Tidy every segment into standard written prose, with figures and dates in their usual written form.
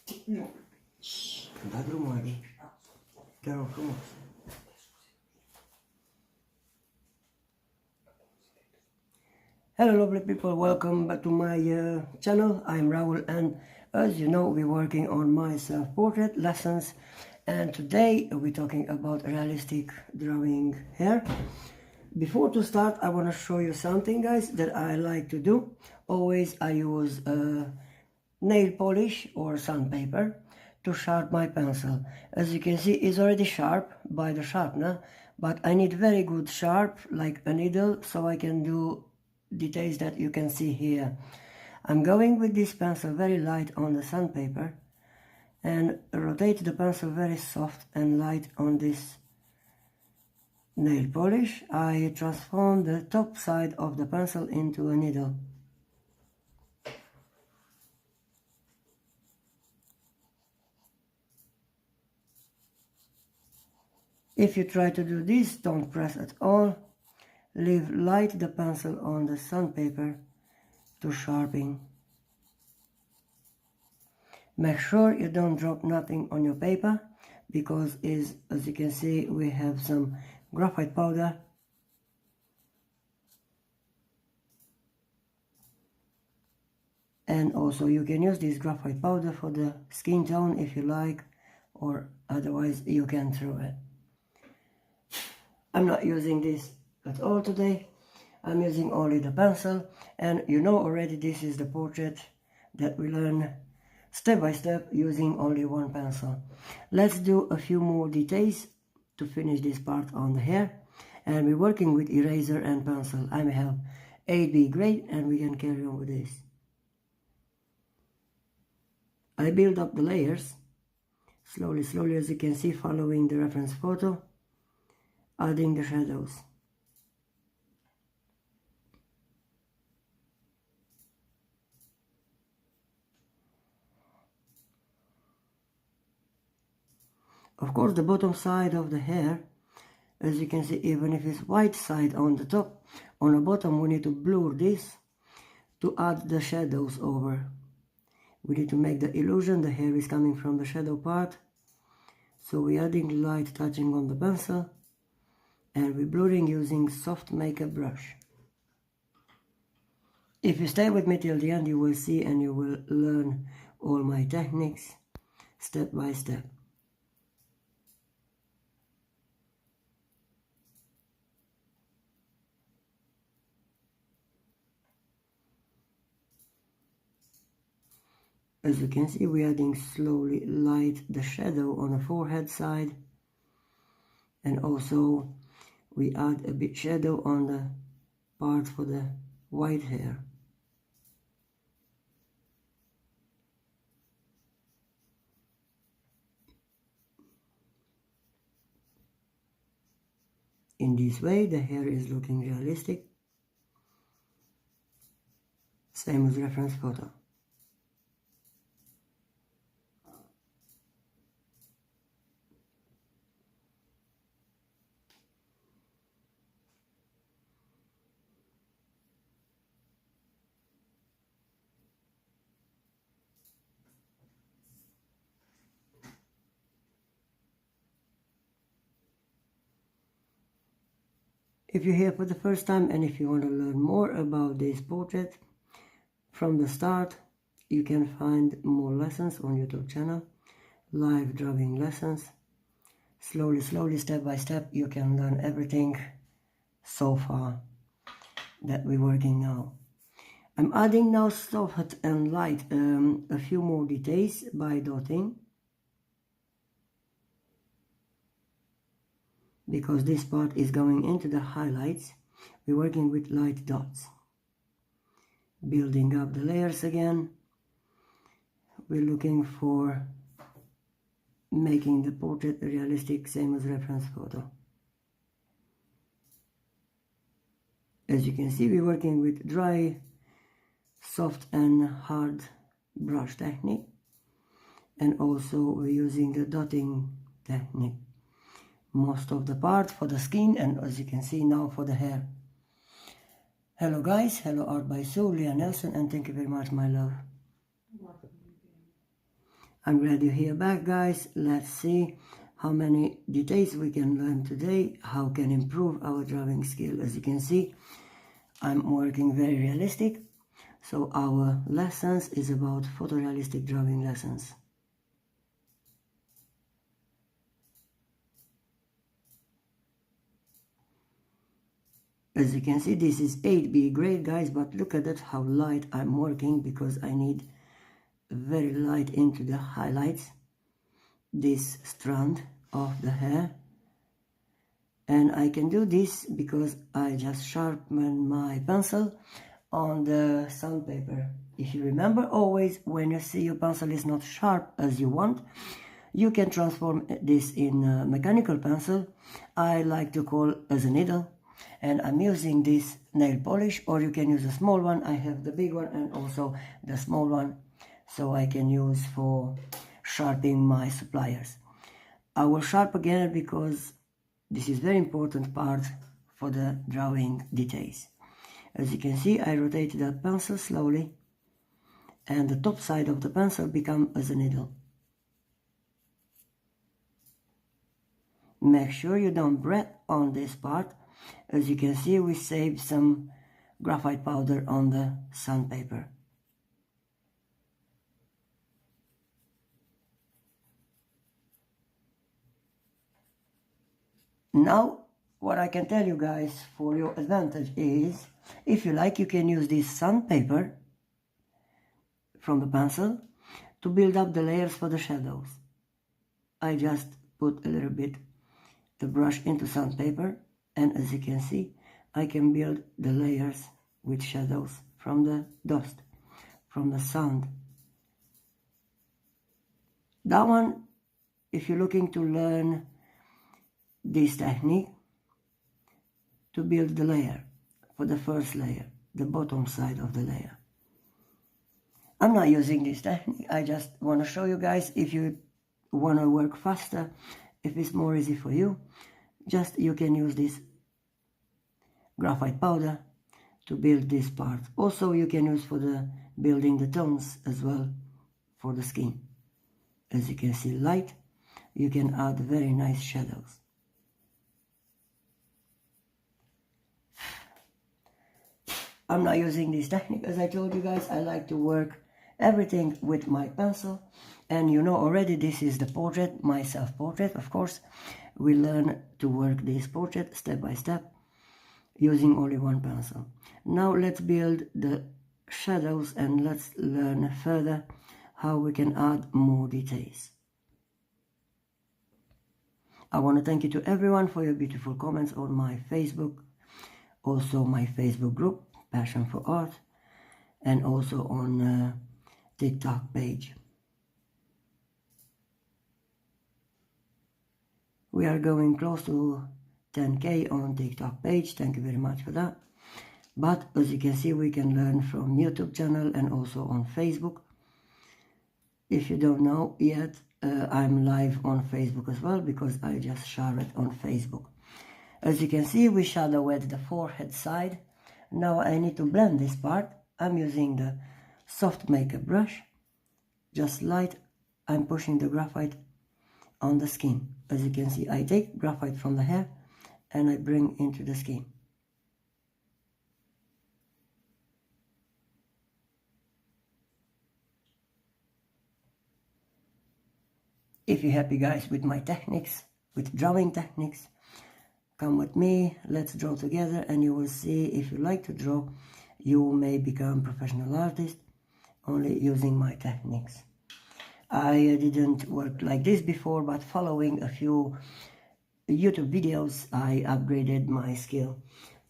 No. Dai rumori. Chiaro rumore. Hello lovely people, welcome back to my channel. I'm Raul, and as you know, we're working on my self-portrait lessons, and today we're talking about realistic drawing hair. Before to start, I want to show you something, guys, that I like to do. Always I use nail polish or sandpaper to sharpen my pencil. As you can see, it's already sharp by the sharpener, but I need very good sharp, like a needle, so I can do details that you can see here. I'm going with this pencil very light on the sandpaper and rotate the pencil very soft and light on this nail polish. I transform the top side of the pencil into a needle. If you try to do this, don't press at all. Leave light the pencil on the sandpaper to sharpen. Make sure you don't drop nothing on your paper, because as you can see, we have some graphite powder. And also you can use this graphite powder for the skin tone if you like, or otherwise you can throw it. I'm not using this at all today. I'm using only the pencil, and you know already this is the portrait that we learn step by step using only one pencil. Let's do a few more details to finish this part on the hair, and we're working with eraser and pencil. I have 8B grade, and we can carry on with this. I build up the layers slowly, as you can see, following the reference photo, adding the shadows. Of course, the bottom side of the hair, as you can see, even if it's white side on the top, on the bottom we need to blur this to add the shadows over. We need to make the illusion the hair is coming from the shadow part. So we're adding light touching on the pencil, and we're blurring using soft makeup brush. If you stay with me till the end, you will see and you will learn all my techniques step by step. As you can see, we're adding slowly light the shadow on the forehead side, and also we add a bit shadow on the part for the white hair. In this way, the hair is looking realistic, same as reference photo. If you're here for the first time, and if you want to learn more about this portrait from the start, you can find more lessons on YouTube channel, live drawing lessons. Slowly, step by step, you can learn everything so far that we're working now. I'm adding now soft and light a few more details by dotting, because this part is going into the highlights. We're working with light dots, building up the layers again. We're looking for making the portrait realistic, same as reference photo. As you can see, we're working with dry, soft and hard brush technique, and also we're using the dotting technique most of the part for the skin, and as you can see now for the hair. Hello guys, hello Art by Sue, Leah Nelson, and thank you very much, my love. I'm glad you're here back, guys. Let's see how many details we can learn today, how can improve our drawing skill. As you can see, I'm working very realistic. So our lessons is about photorealistic drawing lessons. As you can see, this is 8B grade, guys, but look at that, how light I'm working, because I need very light into the highlights, this strand of the hair. And I can do this because I just sharpen my pencil on the sandpaper. If you remember, always when you see your pencil is not sharp as you want, you can transform this in a mechanical pencil. I like to call as a needle. And I'm using this nail polish, or you can use a small one. I have the big one and also the small one, so I can use for sharpening my suppliers. I will sharp again because this is very important part for the drawing details. As you can see, I rotate the pencil slowly and the top side of the pencil becomes as a needle. Make sure you don't breathe on this part. As you can see, we saved some graphite powder on the sandpaper. Now, what I can tell you guys for your advantage is, if you like, you can use this sandpaper from the pencil to build up the layers for the shadows. I just put a little bit the brush into sandpaper, and as you can see, I can build the layers with shadows from the dust, from the sand. That one, if you're looking to learn this technique, to build the layer, for the first layer, the bottom side of the layer. I'm not using this technique, I just want to show you guys, if you want to work faster, if it's more easy for you, just you can use this graphite powder to build this part. Also you can use for the building the tones as well for the skin. As you can see, light, you can add very nice shadows. I'm not using this technique, as I told you guys. I like to work everything with my pencil, and you know already this is the portrait, my self-portrait. Of course, we learn to work this portrait step by step using only one pencil. Now let's build the shadows and let's learn further how we can add more details. I want to thank you to everyone for your beautiful comments on my Facebook, also my Facebook group, Passion for Art, and also on TikTok page. We are going close to 10K on TikTok page. Thank you very much for that. But as you can see, we can learn from YouTube channel and also on Facebook. If you don't know yet, I'm live on Facebook as well, because I just share it on Facebook. As you can see, we shadow at the forehead side. Now I need to blend this part. I'm using the soft makeup brush, just light. I'm pushing the graphite on the skin. As you can see, I take graphite from the hair and I bring into the skin. If you're happy, guys, with my techniques, with drawing techniques, come with me, let's draw together, and you will see, if you like to draw, you may become professional artist only using my techniques. I didn't work like this before, but following a few YouTube videos, I upgraded my skill.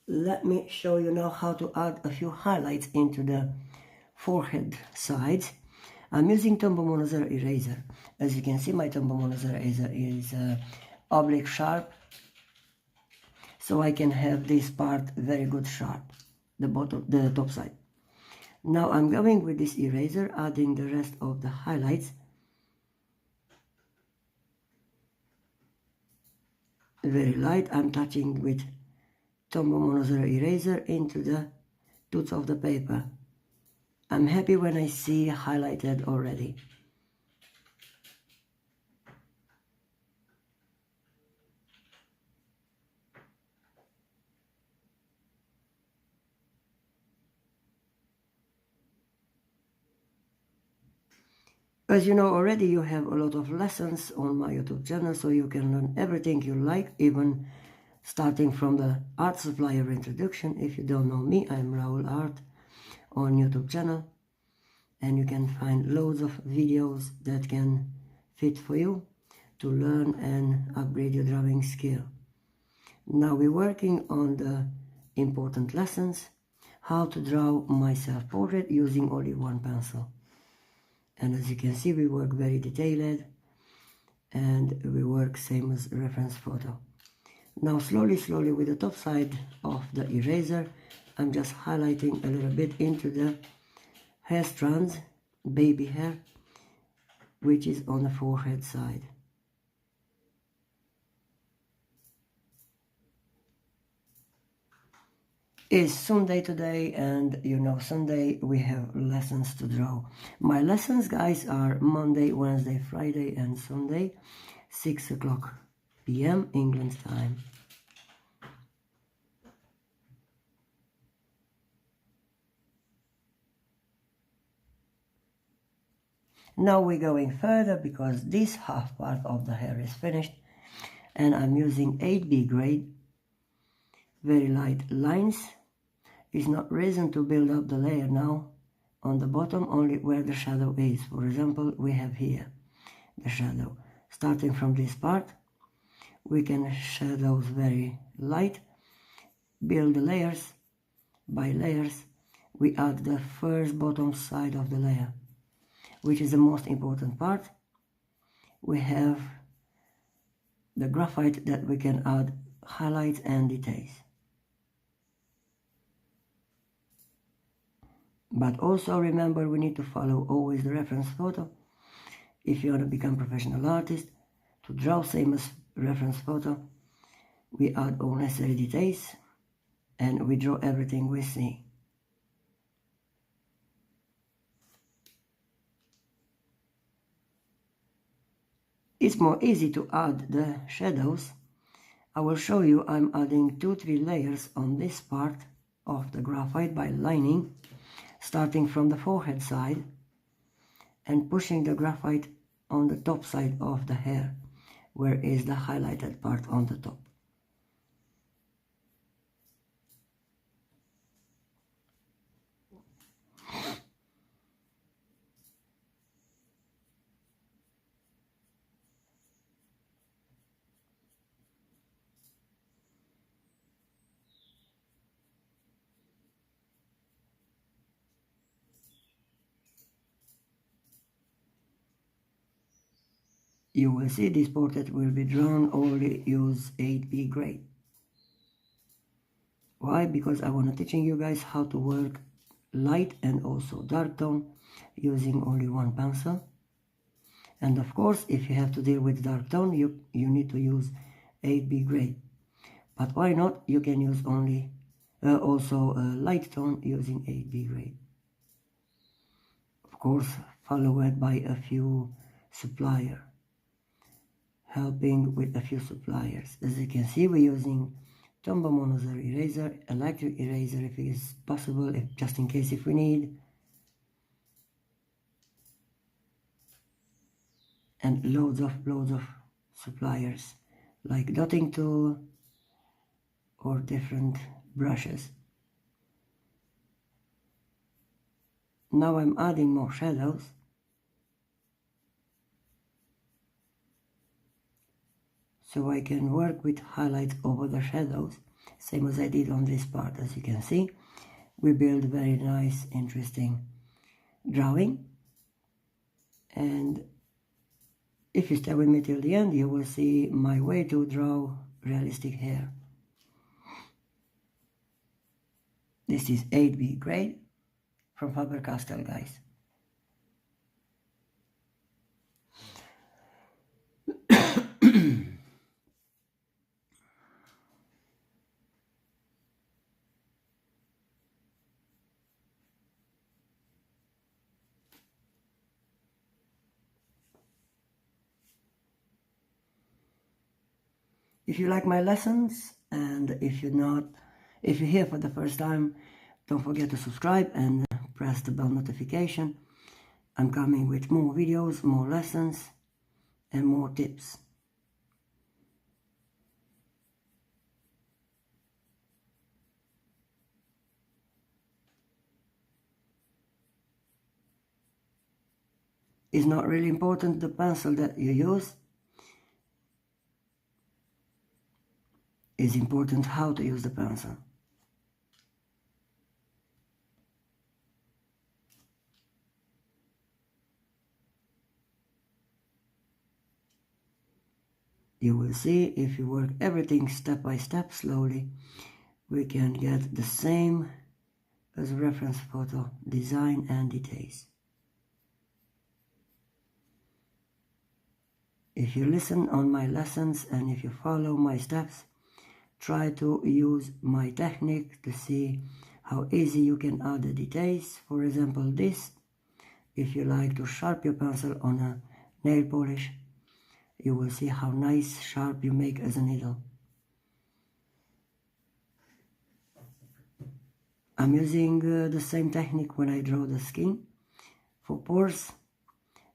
Let me show you now how to add a few highlights into the forehead sides. I'm using Tombow Monozer eraser. As you can see, my Tombow Monozer eraser is oblique sharp, so I can have this part very good sharp, the top side. Now I'm going with this eraser, adding the rest of the highlights. Very light, I'm touching with Tombow Monozer eraser into the tooth of the paper. I'm happy when I see highlighted already. As you know already, you have a lot of lessons on my YouTube channel, so you can learn everything you like, even starting from the art supplier introduction. If you don't know me, I'm Raul Art on YouTube channel, and you can find loads of videos that can fit for you to learn and upgrade your drawing skill. Now we're working on the important lessons, how to draw my self-portrait using only one pencil. And as you can see, we work very detailed, and we work same as reference photo. Now slowly with the top side of the eraser, I'm just highlighting a little bit into the hair strands, baby hair, which is on the forehead side. It's Sunday today, and you know Sunday we have lessons to draw. My lessons, guys, are Monday, Wednesday, Friday and Sunday, 6 o'clock p.m. England time. Now we're going further because this half part of the hair is finished, and I'm using 8B grade, very light lines. It's not reason to build up the layer now on the bottom, only where the shadow is. For example, we have here the shadow. Starting from this part, we can shadows very light, build the layers. By layers, we add the first bottom side of the layer, which is the most important part. We have the graphite that we can add highlights and details. But also remember, we need to follow always the reference photo. If you want to become professional artist, to draw same as reference photo, we add all necessary details and we draw everything we see. It's more easy to add the shadows. I will show you. I'm adding 2-3 layers on this part of the graphite by lining, starting from the forehead side and pushing the graphite on the top side of the hair, where is the highlighted part on the top. You will see this portrait will be drawn only use 8B grade. Why? Because I want to teaching you guys how to work light and also dark tone using only one pencil. And of course, if you have to deal with dark tone, you need to use 8B grade. But why not? You can use only also light tone using 8B grade. Of course, followed by a few suppliers. Helping with a few suppliers. As you can see, we're using Tombow monozer eraser, electric eraser if it is possible, just in case if we need, and loads of suppliers like dotting tool or different brushes. Now I'm adding more shadows. So I can work with highlights over the shadows, same as I did on this part. As you can see, we build very nice, interesting drawing. And if you stay with me till the end, you will see my way to draw realistic hair. This is 8B grade from Faber-Castell, guys. If you like my lessons, and if you're here for the first time, don't forget to subscribe and press the bell notification. I'm coming with more videos, more lessons, and more tips. It's not really important the pencil that you use. It's important how to use the pencil. You will see if you work everything step by step slowly, we can get the same as reference photo, design and details. If you listen on my lessons and if you follow my steps, try to use my technique to see how easy you can add the details. For example, this, if you like to sharpen your pencil on a nail polish, you will see how nice sharp you make as a needle. I'm using the same technique when I draw the skin. For pores,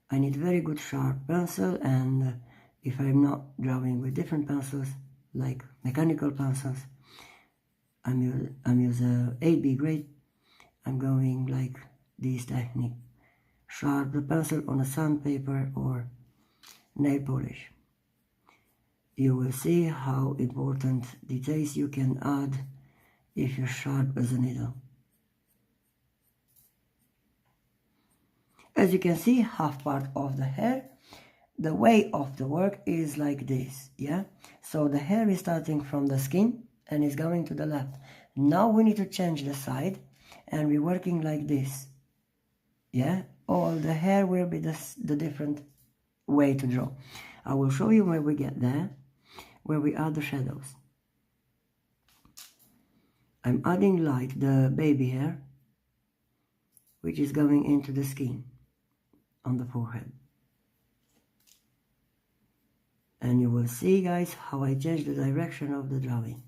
I need very good sharp pencil, and if I'm not drawing with different pencils, like mechanical pencils, I'm use a 8B grade. I'm going like this technique. Sharp the pencil on a sandpaper or nail polish. You will see how important details you can add if you're sharp as a needle. As you can see, half part of the hair, the way of the work is like this, yeah? So the hair is starting from the skin and is going to the left. Now we need to change the side and we're working like this, yeah? All the hair will be the different way to draw. I will show you where we get there, where we add the shadows. I'm adding light, the baby hair, which is going into the skin on the forehead. And you will see, guys, how I change the direction of the drawing.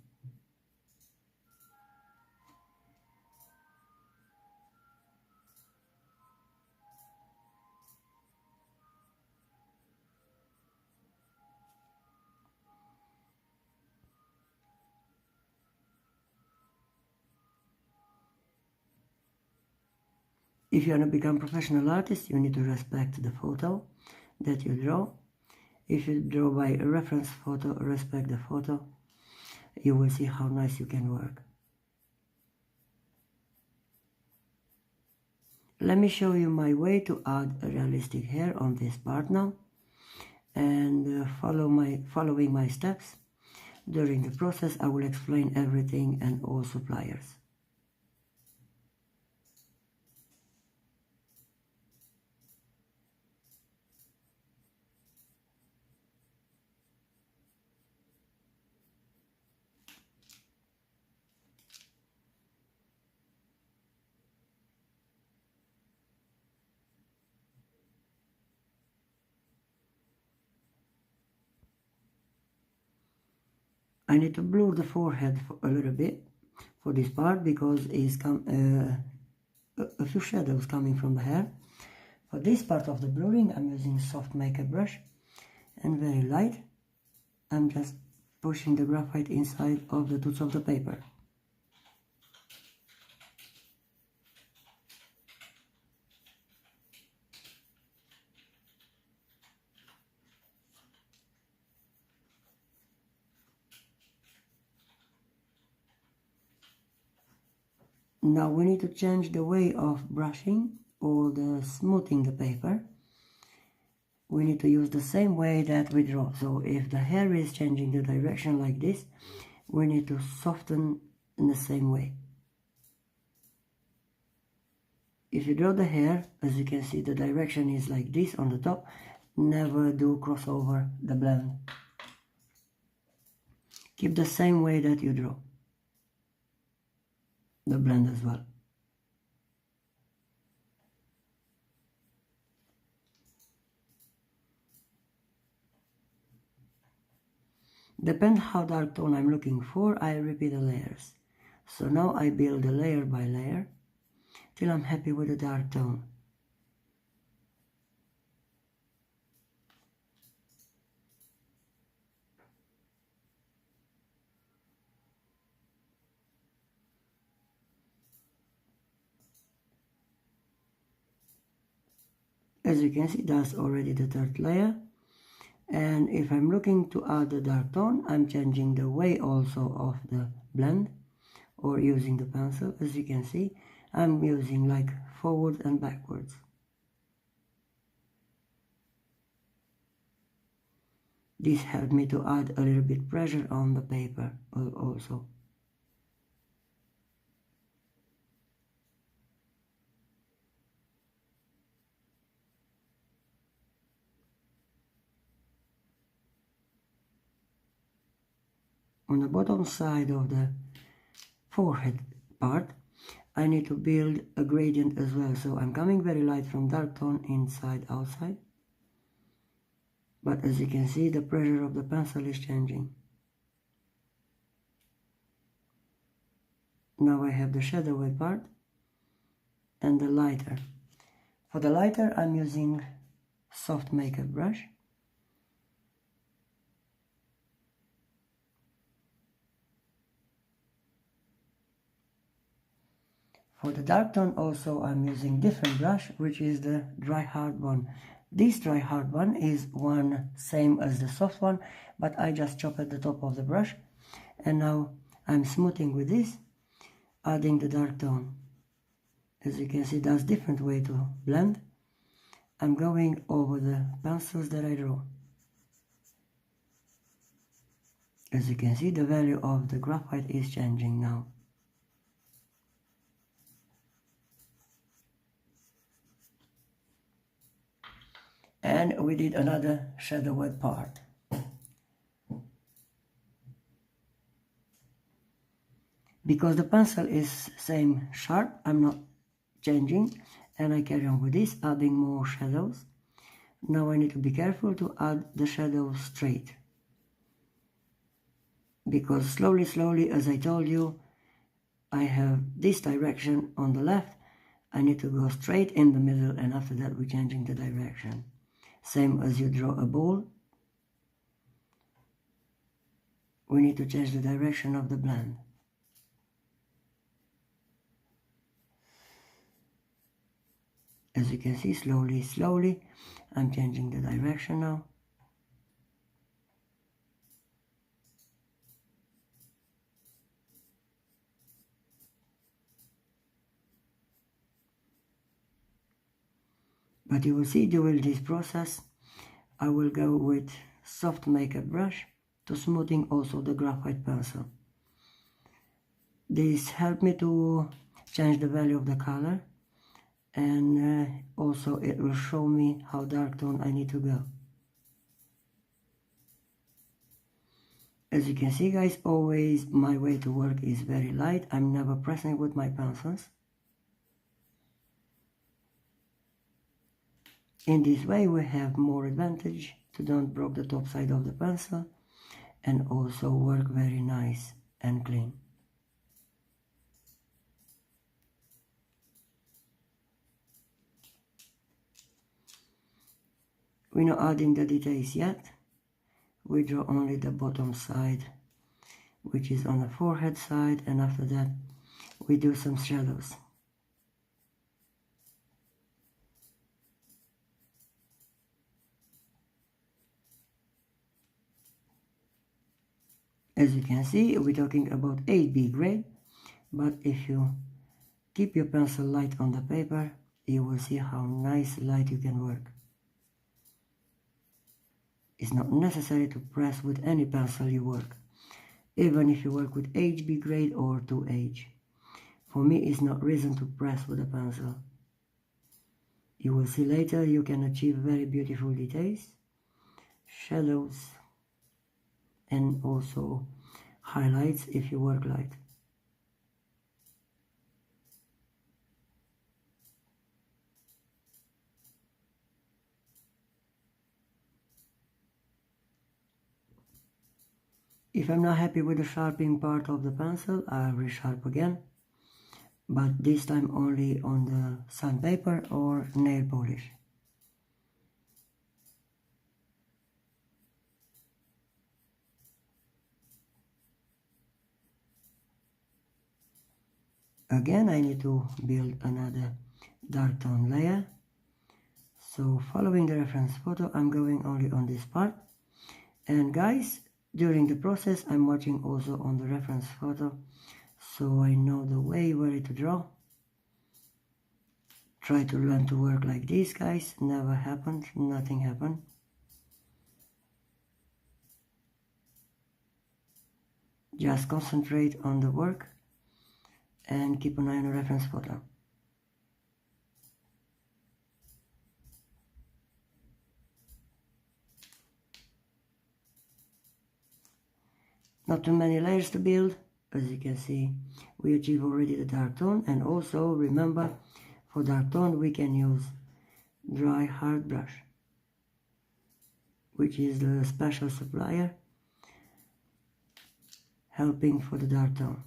If you want to become a professional artist, you need to respect the photo that you draw. If you draw by a reference photo, respect the photo. You will see how nice you can work. Let me show you my way to add a realistic hair on this part now. And following my steps. During the process, I will explain everything and all suppliers. I need to blur the forehead a little bit for this part because it's a few shadows coming from the hair. For this part of the blurring, I'm using soft makeup brush and very light. I'm just pushing the graphite inside of the tooth of the paper. Now we need to change the way of brushing or the smoothing the paper. We need to use the same way that we draw. So if the hair is changing the direction like this, we need to soften in the same way. If you draw the hair, as you can see, the direction is like this on the top. Never do crossover the blend. Keep the same way that you draw the blend as well. Depend how dark tone I'm looking for, I repeat the layers. So now I build a layer by layer till I'm happy with the dark tone. As you can see, that's already the third layer. And if I'm looking to add the dark tone, I'm changing the way also of the blend or using the pencil. As you can see, I'm using like forward and backwards. This helped me to add a little bit pressure on the paper also. On the bottom side of the forehead part, I need to build a gradient as well, so I'm coming very light from dark tone inside outside. But as you can see, the pressure of the pencil is changing. Now I have the shadowy part and the lighter. For the lighter, I'm using soft makeup brush. For the dark tone also I'm using different brush, which is the dry hard one. This dry hard one is one same as the soft one, but I just chop at the top of the brush, and now I'm smoothing with this, adding the dark tone. As you can see, that's different way to blend. I'm going over the pencils that I draw. As you can see, the value of the graphite is changing now. And we did another shadowy part. Because the pencil is same sharp, I'm not changing, and I carry on with this, adding more shadows. Now I need to be careful to add the shadows straight. Because slowly, as I told you, I have this direction on the left, I need to go straight in the middle, and after that we're changing the direction. Same as you draw a ball, we need to change the direction of the blend. As you can see, slowly, I'm changing the direction now. But you will see during this process, I will go with soft makeup brush to smoothing also the graphite pencil. This helped me to change the value of the color, and also it will show me how dark tone I need to go. As you can see, guys, always my way to work is very light. I'm never pressing with my pencils. In this way we have more advantage to don't break the top side of the pencil, and also work very nice and clean. We're not adding the details yet. We draw only the bottom side, which is on the forehead side, and after that we do some shadows. As you can see, we're talking about 8B grade, but if you keep your pencil light on the paper, you will see how nice light you can work. It's not necessary to press with any pencil you work, even if you work with HB grade or 2H. For me, it's not reason to press with a pencil. You will see later you can achieve very beautiful details, shadows, and also highlights if you work light. If I'm not happy with the sharpening part of the pencil, I'll resharp again, but this time only on the sandpaper or nail polish. Again, I need to build another dark tone layer, So following the reference photo, I'm going only on this part. And guys, during the process, I'm watching also on the reference photo, so I know the way where to draw. Try to learn to work like this, guys. Never happened, nothing happened. Just concentrate on the work and keep an eye on the reference photo. Not too many layers to build. As you can see, we achieve already the dark tone, and also remember, for dark tone we can use dry hard brush, which is the special supplier helping for the dark tone.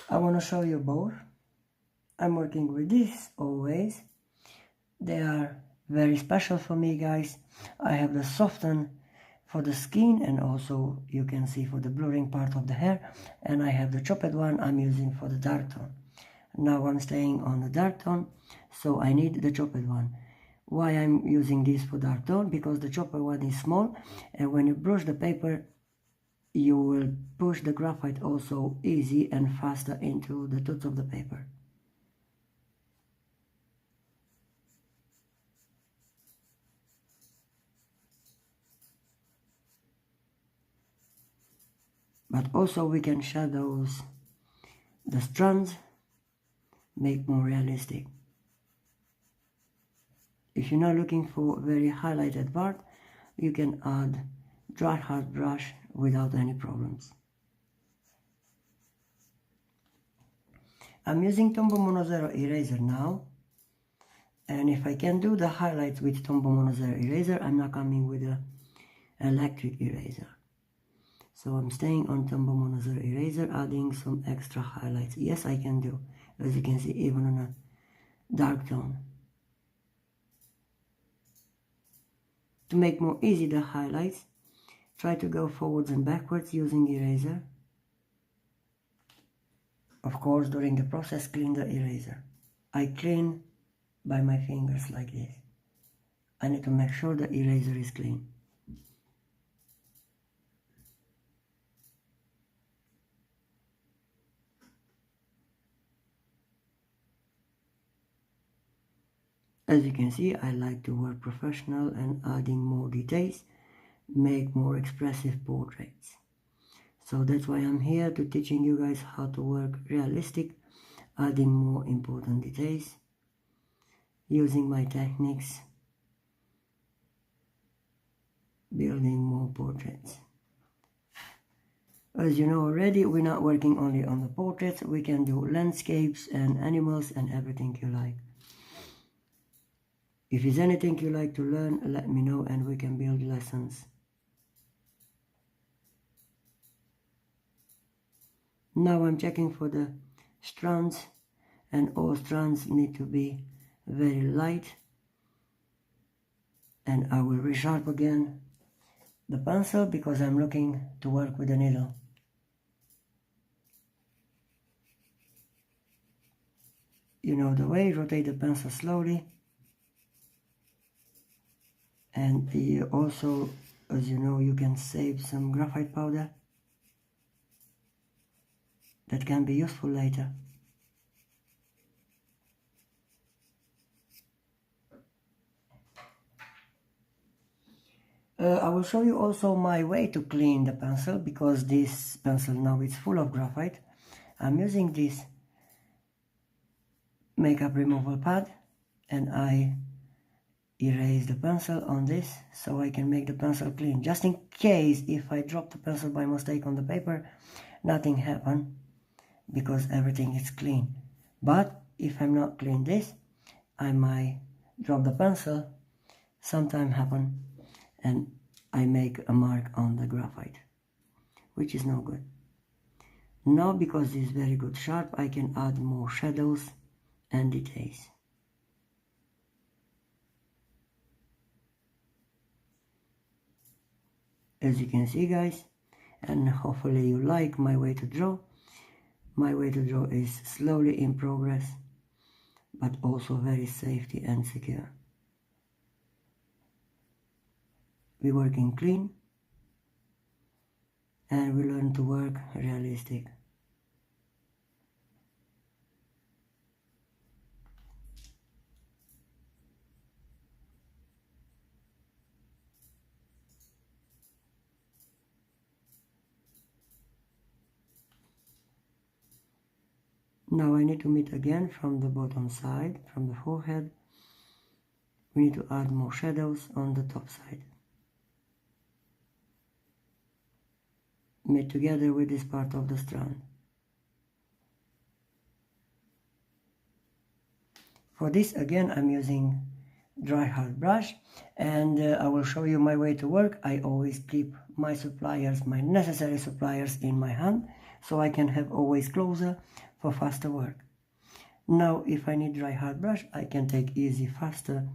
I want to show you both. I'm working with this always. They are very special for me, guys. I have the soften for the skin, and also you can see for the blurring part of the hair, and I have the chopped one I'm using for the dark tone. Now I'm staying on the dark tone, so I need the chopped one. Why I'm using this for dark tone? Because the chopped one is small, and when you brush the paper, you will push the graphite also easy and faster into the tooth of the paper. But also we can shadows the strands, make more realistic. If you're not looking for very highlighted part, you can add dry hard brush without any problems. I'm using Tombow Mono Zero eraser now, and if I can do the highlights with Tombow Mono Zero eraser, I'm not coming with an electric eraser. So I'm staying on Tombow Mono Zero eraser, adding some extra highlights. Yes, I can do, as you can see, even on a dark tone. To make more easy the highlights, try to go forwards and backwards using eraser. Of course, during the process, clean the eraser. I clean by my fingers like this. I need to make sure the eraser is clean. As you can see, I like to work professional and adding more details, make more expressive portraits. So that's why I'm here to teaching you guys how to work realistic, adding more important details, using my techniques, building more portraits. As you know already, we're not working only on the portraits, we can do landscapes and animals and everything you like. If there's anything you like to learn, let me know and we can build lessons. Now I'm checking for the strands, and all strands need to be very light. And I will resharp again the pencil because I'm looking to work with the needle. You know the way, rotate the pencil slowly. And also, as you know, you can save some graphite powder that can be useful later. I will show you also my way to clean the pencil, because this pencil now is full of graphite. I'm using this makeup removal pad and I erase the pencil on this so I can make the pencil clean. Just in case if I drop the pencil by mistake on the paper, nothing happened because everything is clean. But if I'm not clean this, I might drop the pencil, sometime happen, and I make a mark on the graphite, which is no good. Now because this is very good sharp, I can add more shadows and details. as you can see, guys, and hopefully you like my way to draw. My way to draw is slowly in progress, but also very safety and secure. We working clean and we learn to work realistic. Now I need to meet again from the bottom side, from the forehead. We need to add more shadows on the top side. Meet together with this part of the strand. For this again I'm using dry hard brush, and I will show you my way to work. I always keep my suppliers, my necessary suppliers in my hand, so I can have always closer for faster work. Now if I need dry hard brush, I can take easy faster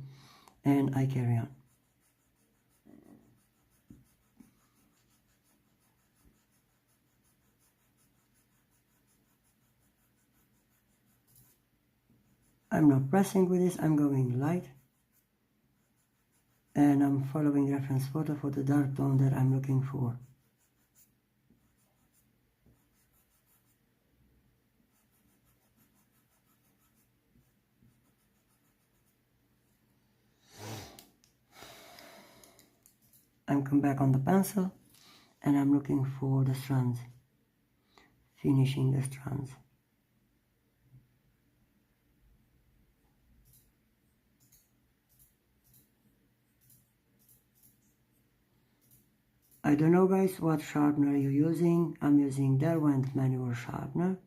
and I carry on. I'm not pressing with this, I'm going light, and I'm following reference photo for the dark tone that I'm looking for. I'm come back on the pencil and I'm looking for the strands, finishing the strands. I don't know, guys, what sharpener you're using. I'm using Derwent manual sharpener,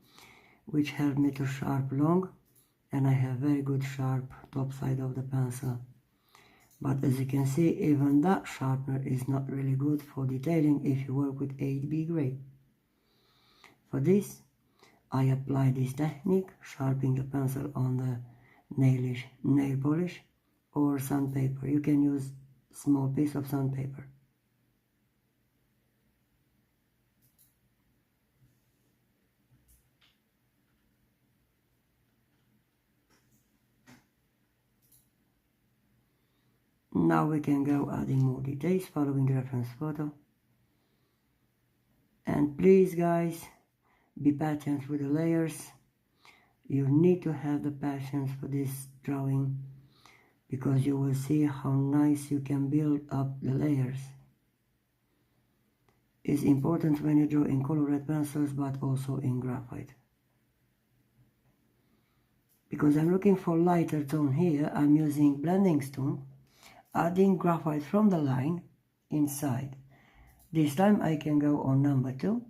which helped me to sharp long, and I have very good sharp top side of the pencil. But as you can see, even that sharpener is not really good for detailing if you work with 8B grade. For this, I apply this technique, sharpening the pencil on the nail polish or sandpaper. You can use small piece of sandpaper. Now we can go adding more details following the reference photo. And please, guys, be patient with the layers. You need to have the patience for this drawing, because you will see how nice you can build up the layers. It's important when you draw in colored pencils, but also in graphite. Because I'm looking for lighter tone here, I'm using blending stone, adding graphite from the line inside. This time I can go on number 2,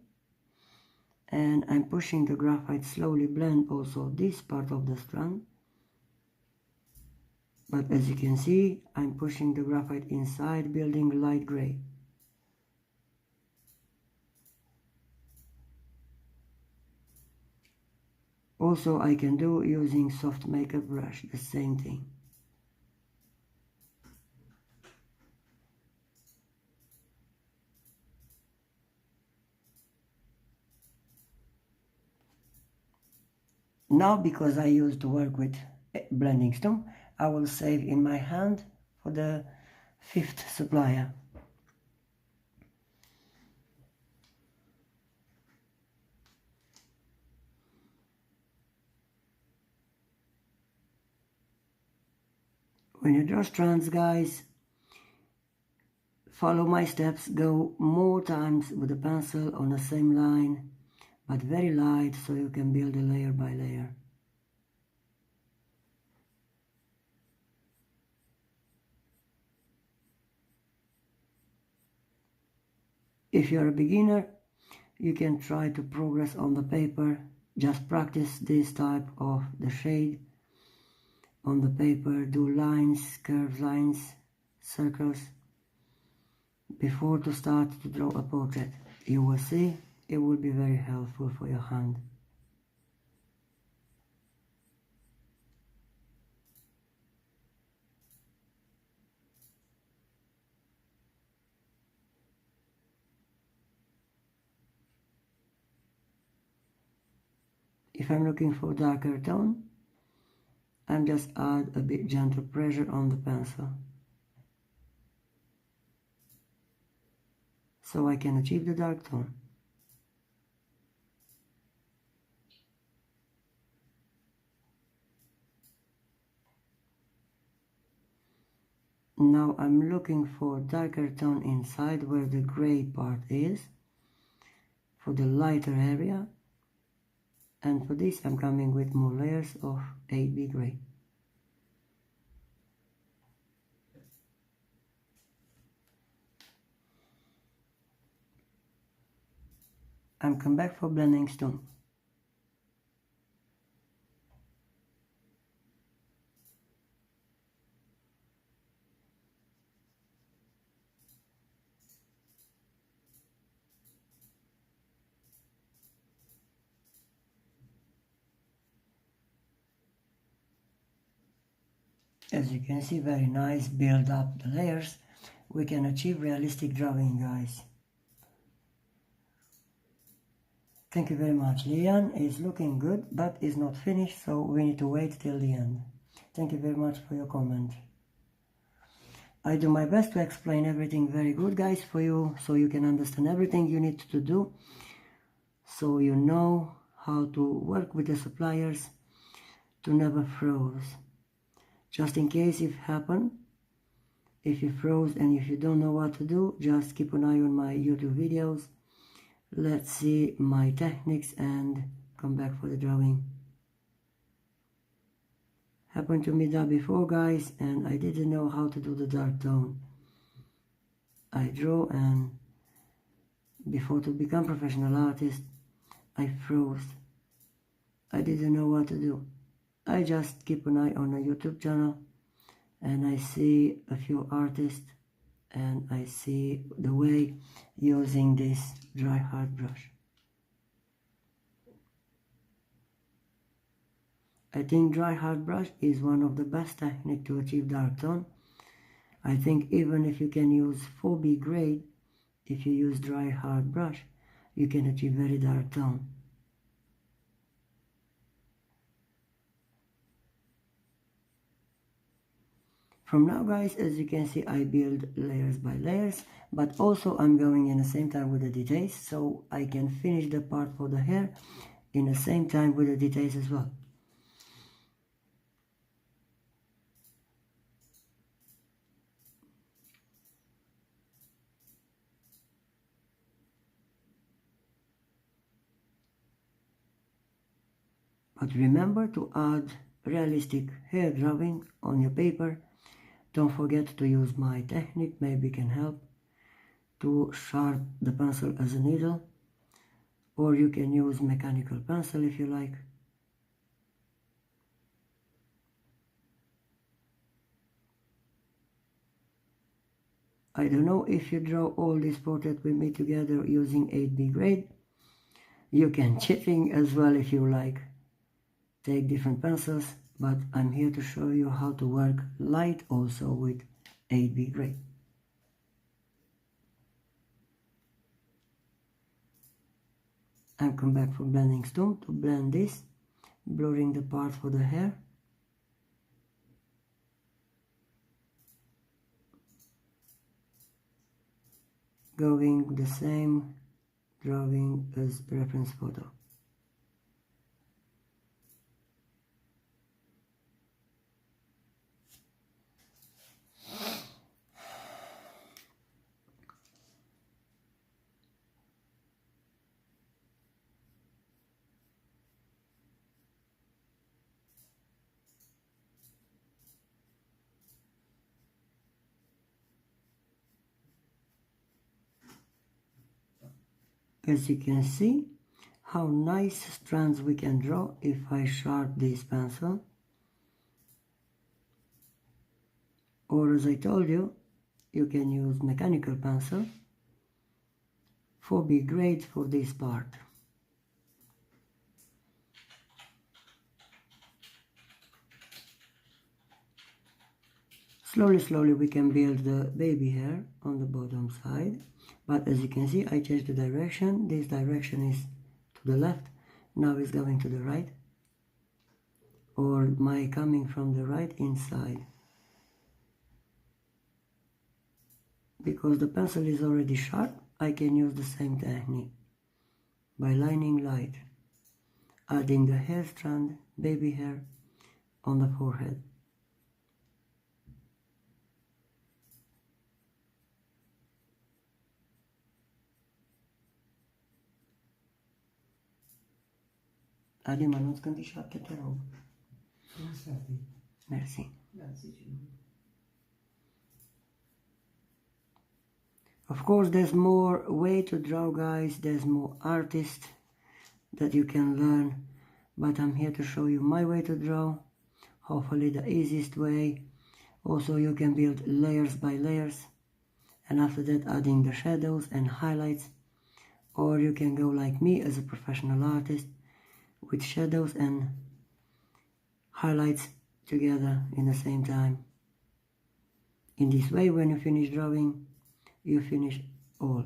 and I'm pushing the graphite, slowly blend also this part of the strand. But as you can see, I'm pushing the graphite inside, building light gray. Also I can do using soft makeup brush, the same thing. Now, because I used to work with blending stone, I will save in my hand for the 5th supplier. When you draw strands, guys, follow my steps, go more times with the pencil on the same line, but very light, so you can build a layer by layer. If you're a beginner, you can try to progress on the paper. Just practice this type of the shade on the paper, do lines, curved lines, circles, before to start to draw a portrait. You will see it will be very helpful for your hand. If I'm looking for darker tone, I'm just add a bit gentle pressure on the pencil, so I can achieve the dark tone. Now I'm looking for darker tone inside where the gray part is, for the lighter area, and for this I'm coming with more layers of 8B gray. I'm come back for blending stone. As you can see, very nice, build up the layers. We can achieve realistic drawing, guys. Thank you very much. Lian is looking good, but is not finished, so we need to wait till the end. Thank you very much for your comment. I do my best to explain everything very good, guys, for you, so you can understand everything you need to do, so you know how to work with the suppliers to never froze. Just in case if happen, if you froze and if you don't know what to do, just keep an eye on my YouTube videos. Let's see my techniques and come back for the drawing. Happened to me that before, guys, and I didn't know how to do the dark tone. I draw, and before to become professional artist, I froze. I didn't know what to do. I just keep an eye on a YouTube channel, and I see a few artists, and I see the way using this dry hard brush. I think dry hard brush is one of the best techniques to achieve dark tone. I think even if you can use 4B grade, if you use dry hard brush, you can achieve very dark tone. From now, guys, as you can see, I build layers by layers, but also I'm going in the same time with the details, so I can finish the part for the hair in the same time with the details as well. But remember to add realistic hair drawing on your paper. Don't forget to use my technique, maybe can help to sharp the pencil as a needle, or you can use mechanical pencil if you like. I don't know if you draw all this portrait with me together using 8B grade. You can cheating as well if you like. Take different pencils, but I'm here to show you how to work light also with 8B grade. And come back for blending stone to blend this, blurring the part for the hair. Going the same drawing as reference photo. As you can see, how nice strands we can draw if I sharp this pencil. Or as I told you, you can use mechanical pencil. 4B grade for this part. Slowly we can build the baby hair on the bottom side. But as you can see, I changed the direction. This direction is to the left, Now it's going to the right. Or am I coming from the right inside? Because the pencil is already sharp, I can use the same technique. By lining light, adding the hair strand, baby hair, on the forehead. Adi, ma non scandisci che te roba. Merci. Of course, there's more way to draw, guys. There's more artists that you can learn, but I'm here to show you my way to draw. Hopefully the easiest way. Also, you can build layers by layers, and after that adding the shadows and highlights, or you can go like me as a professional artist with shadows and highlights together in the same time. In this way, when you finish drawing, you finish all.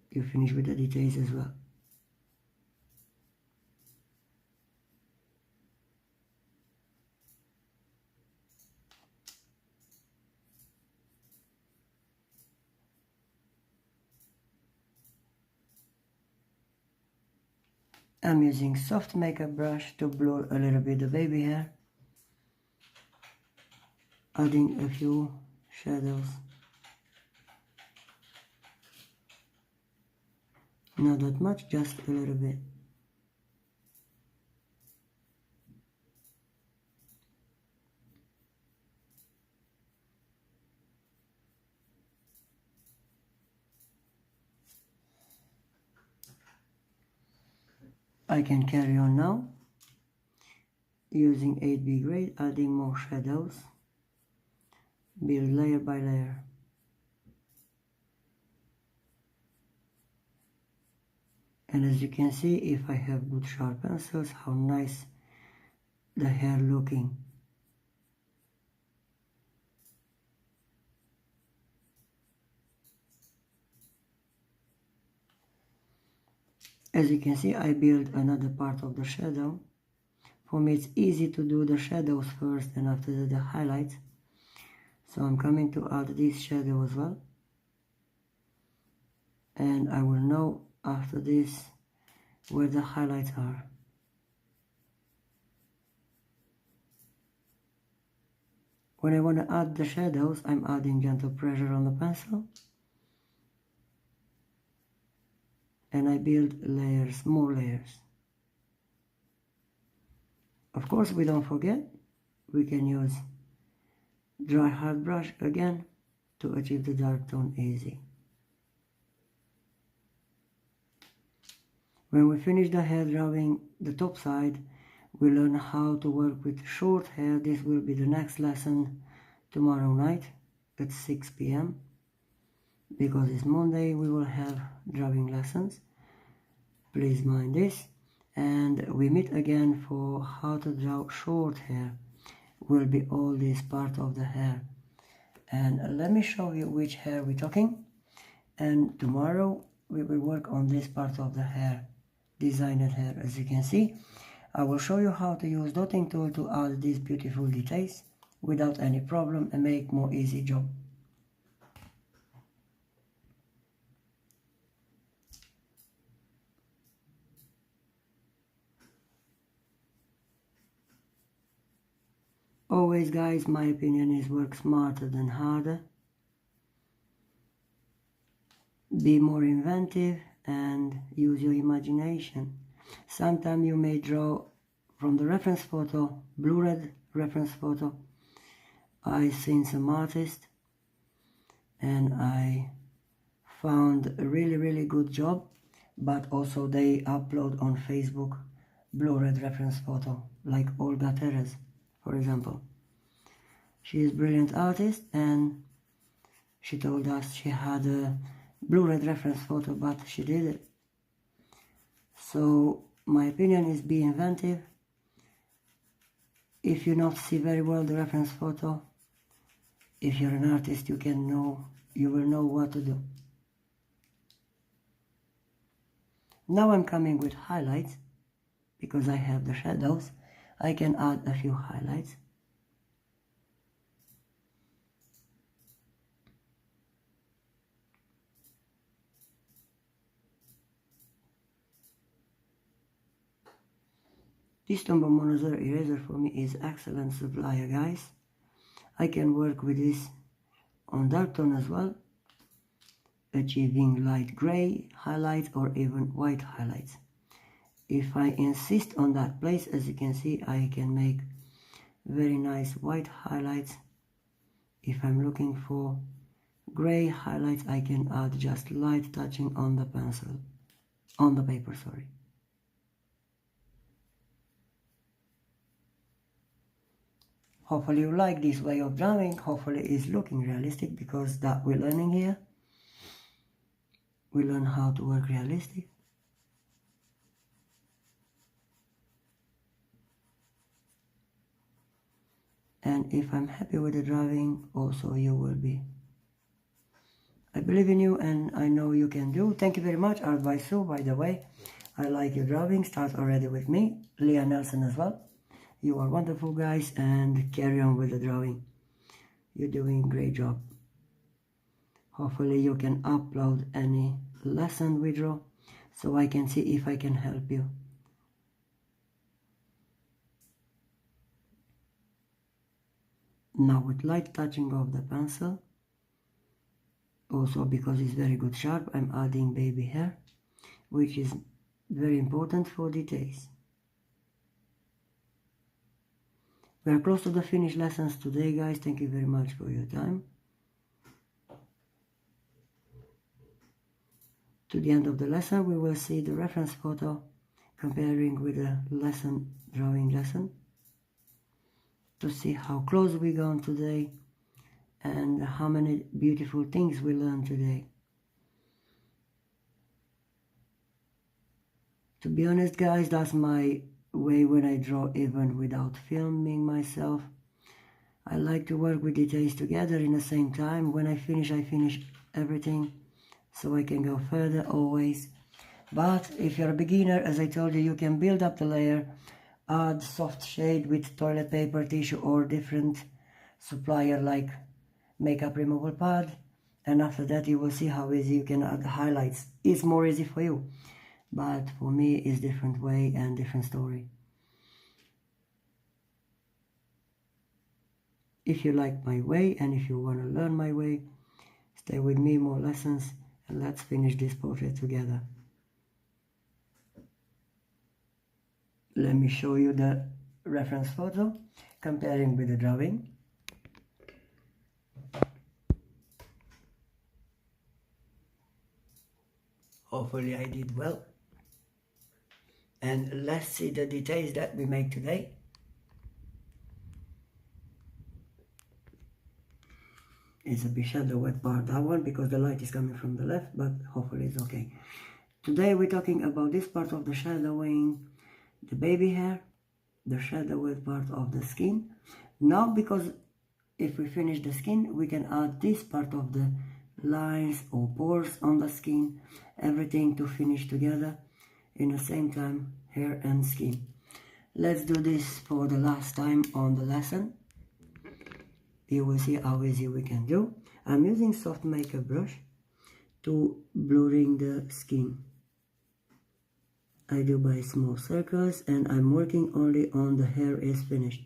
You finish with the details as well. I'm using soft makeup brush to blur a little bit the baby hair, adding a few shadows. Not that much, just a little bit. I can carry on now, using 8B grade, adding more shadows, build layer by layer. And as you can see, if I have good sharp pencils, how nice the hair looking. As you can see, I build another part of the shadow. For me, it's easy to do the shadows first and after that the highlights. So I'm coming to add this shadow as well. And I will know after this where the highlights are. When I want to add the shadows, I'm adding gentle pressure on the pencil. And I build layers, more layers. Of course, we don't forget, we can use dry hard brush again to achieve the dark tone easy. When we finish the hair drawing, the top side, we learn how to work with short hair. This will be the next lesson tomorrow night at 6 p.m. Because it's Monday, we will have drawing lessons. Please mind this. And we meet again for how to draw short hair. Will be all this part of the hair. And let me show you which hair we're talking. And tomorrow we will work on this part of the hair, designed hair. As you can see, I will show you how to use dotting tool to add these beautiful details without any problem and make more easy job. Always, guys, my opinion is work smarter than harder. Be more inventive and use your imagination. Sometimes you may draw from the reference photo, blurred reference photo. I've seen some artists and I found a really good job, but also they upload on Facebook blurred reference photo, like Olga Teres, for example. She is a brilliant artist and she told us she had a blurred reference photo, but she did it. So my opinion is be inventive. If you not see very well the reference photo, if you're an artist, you will know what to do. Now I'm coming with highlights, because I have the shadows. I can add a few highlights. This Tombow Monozer eraser for me is excellent supplier, guys. I can work with this on dark tone as well, achieving light gray highlights or even white highlights. If I insist on that place, as you can see, I can make very nice white highlights. If I'm looking for gray highlights, I can add just light touching on the pencil, on the paper, sorry. Hopefully you like this way of drawing. Hopefully it's looking realistic, because that we're learning here. We learn how to work realistic. And if I'm happy with the drawing, also you will be. I believe in you and I know you can do. Thank you very much, Art by Sue, by the way. I like your drawing. Start already with me. Leah Nelson as well. You are wonderful, guys, and carry on with the drawing. You're doing a great job. Hopefully you can upload any lesson we draw, so I can see if I can help you. Now with light touching of the pencil, also because it's very good sharp, I'm adding baby hair, which is very important for details. We are close to the finished lessons today, guys. Thank you very much for your time. To the end of the lesson, we will see the reference photo comparing with the lesson, drawing lesson, to see how close we gone today and how many beautiful things we learned today. To be honest, guys, that's my way when I draw, even without filming myself. I like to work with details together in the same time. When I finish everything, so I can go further always. But if you're a beginner, as I told you, you can build up the layer, add soft shade with toilet paper, tissue, or different supplier like makeup removal pad, and after that you will see how easy you can add the highlights. It's more easy for you, but for me it's different way and different story. If you like my way and if you want to learn my way, stay with me, more lessons, and let's finish this portrait together. Let me show you the reference photo comparing with the drawing. Hopefully I did well. And let's see the details that we make today. It's a bit shadow wet part, that one, because the light is coming from the left, but hopefully it's okay. Today we're talking about this part of the shadowing, the baby hair, the shadow wet part of the skin. Now, because if we finish the skin, we can add this part of the lines or pores on the skin, everything to finish together in the same time, hair and skin. Let's do this for the last time on the lesson. You will see how easy we can do. I'm using soft makeup brush to blurring the skin. I do by small circles, and I'm working only on the hair is finished.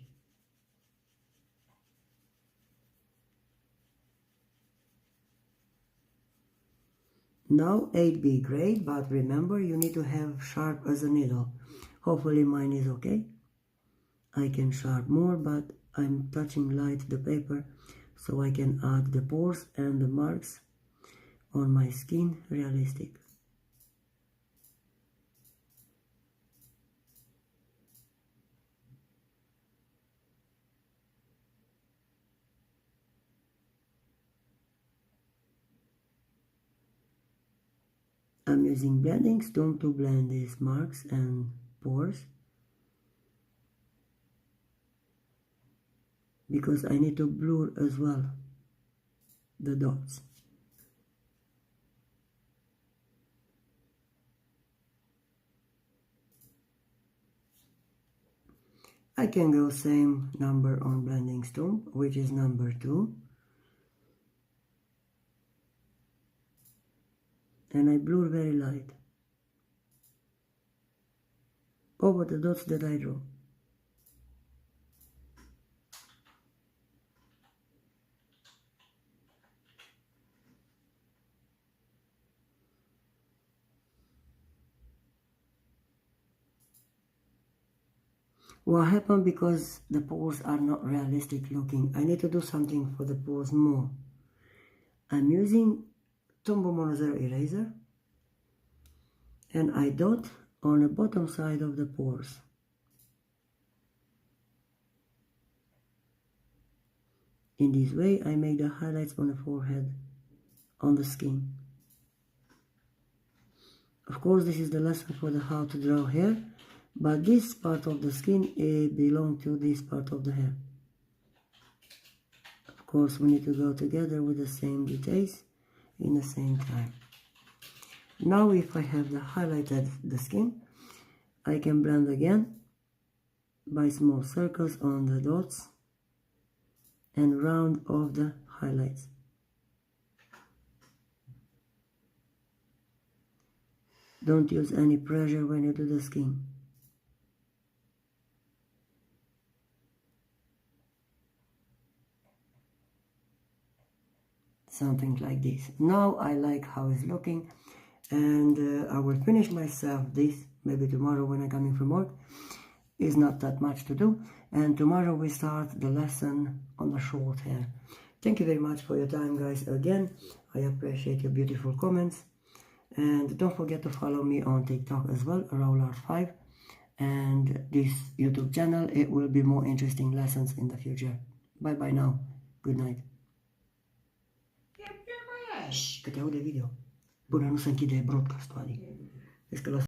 Now 8B grade, but remember you need to have sharp as a needle. Hopefully mine is okay. I can sharp more, but I'm touching light the paper so I can add the pores and the marks on my skin realistic. I'm using blending stone to blend these marks and pores, because I need to blur as well the dots. I can go same number on blending stump, which is number 2. And I blur very light over the dots that I draw. What happened, because the pores are not realistic looking, I need to do something for the pores more. I'm using Tombow Mono Zero eraser and I dot on the bottom side of the pores. In this way I make the highlights on the forehead, on the skin. Of course this is the lesson for the how to draw hair, but this part of the skin belongs to this part of the hair. Of course we need to go together with the same details in the same time. Now if I have highlighted the skin, I can blend again by small circles on the dots and round off the highlights. Don't use any pressure when you do the skin. Something like this. Now I like how it's looking, and I will finish myself this maybe tomorrow when I'm coming from work. It's not that much to do, and tomorrow we start the lesson on the short hair. Thank you very much for your time, guys. Again, I appreciate your beautiful comments, and don't forget to follow me on TikTok as well, RaulArt5, and this YouTube channel. It will be more interesting lessons in the future. Bye bye now. Good night. Shh, că te aude video. Până nu se închide broadcast-ul, adică.